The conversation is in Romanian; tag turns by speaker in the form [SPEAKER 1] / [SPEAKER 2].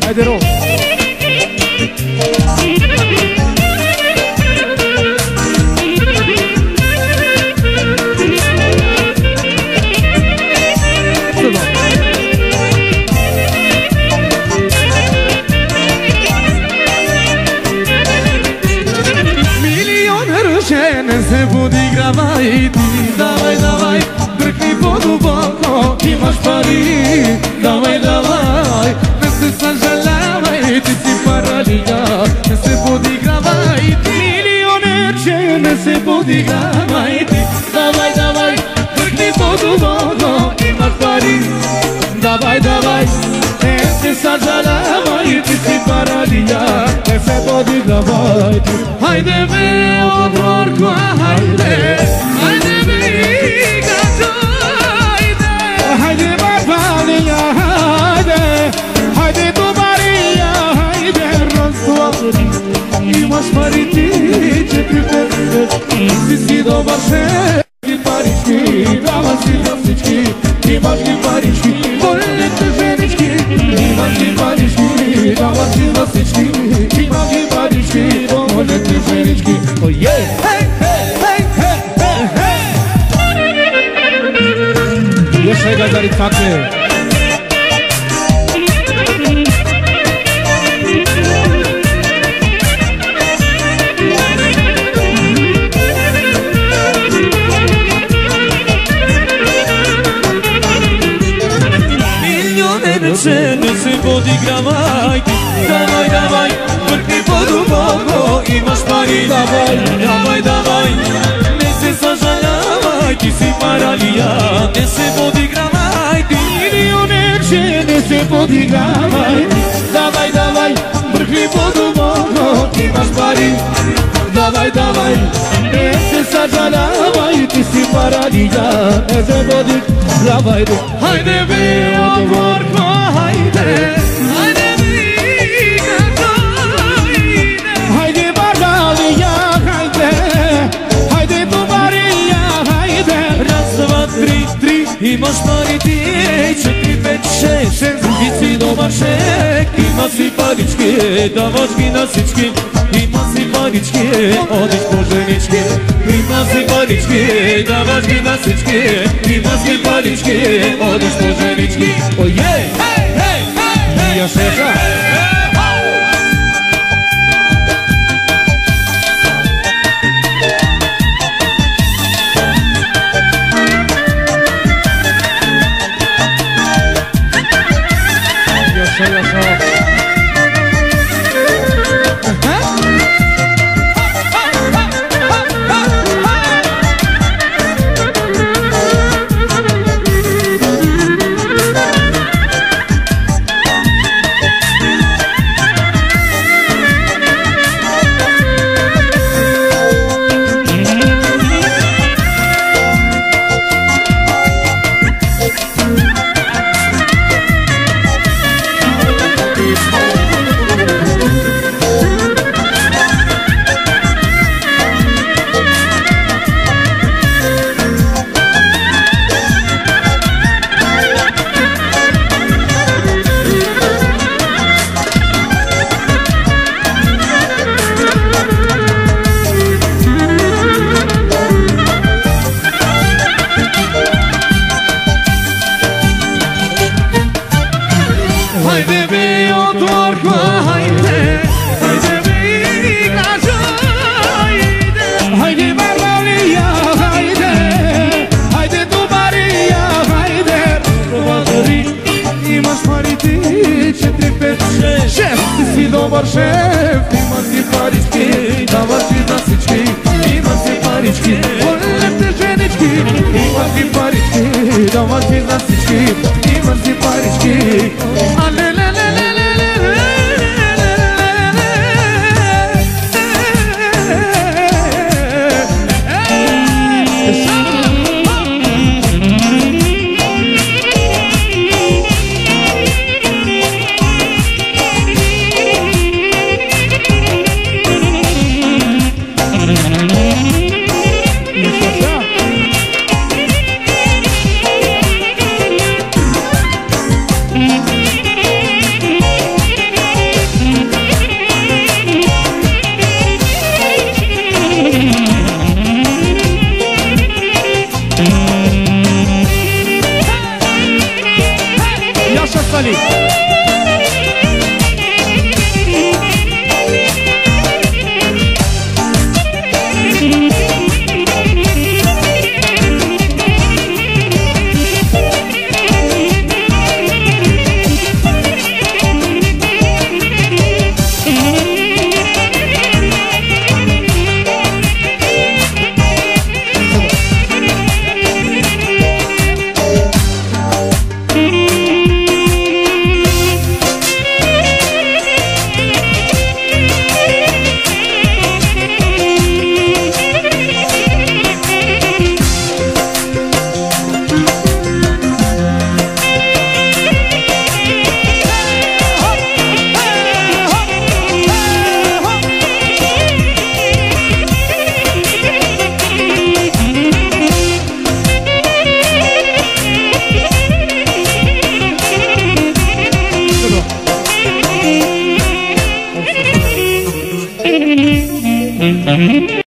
[SPEAKER 1] Haide rău!
[SPEAKER 2] Se budi gravai, давай, давай, бръкни по-дълбоко, имаш пари, давай, давай, не се съжалявай, ти си паралия, не се подигравай, ти милионерче, не се подигравай, ти, давай, давай, бръкни по-дълбоко, имаш пари, давай, давай, не се съжалявай, ти си паралия, не се подигравай, ти, хайде бе, отворко, хайде, хайде бе, гачо, хайде, хайде бабалия, хайде, хайде добария, хайде, разговори, имаш парите, че ти петте, си добър шеф, ти парички, дава си за всички, имаш ги парички, волните женички, имаш ги парички, дава си за всички, имаш ги парички, волните женички. Oh yeah! Hey, hey, hey, hey, hey, hey! Jeszcze gazali fakty.
[SPEAKER 3] Milionerce, nie se podigrawaj, dawaj, dawaj, brknij po-dłuboko i masz pari, dawaj, dawaj, dawaj, nie se zażalawaj, ty si paralia, nie se podigrawaj, ty
[SPEAKER 2] Milionerce, nie se podigrawaj, dawaj, dawaj, brknij po-dłuboko i masz pari, dawaj, dawaj, nie se zażalawaj, ty si paralia, nie se podigrawaj, hajde wy, otworko, hajde, hajde wy, gaczo, hajde, hajde barbalia, hajde, hajde towaria, hajde,
[SPEAKER 3] raz, dwa, tri, i masz pari ty, 4, 5, 6, 6, i domasz szek, i masz i paliczki, dawasz mi na syczki, i masz i paliczki, odejdź po żeniczki, i masz i paliczki, dawasz mi na syczki, i masz i paliczki, odejdź po żeniczki. Ojej! Hej, hej, hej, hej!
[SPEAKER 2] Ja szerza! Dobar šef, ima si parički, dava si za sički, ima si parički, volite ženički, ima si parički, dava si za sički, ima si parički, a le le le le le le le.
[SPEAKER 3] Ali.
[SPEAKER 2] Mm-hmm.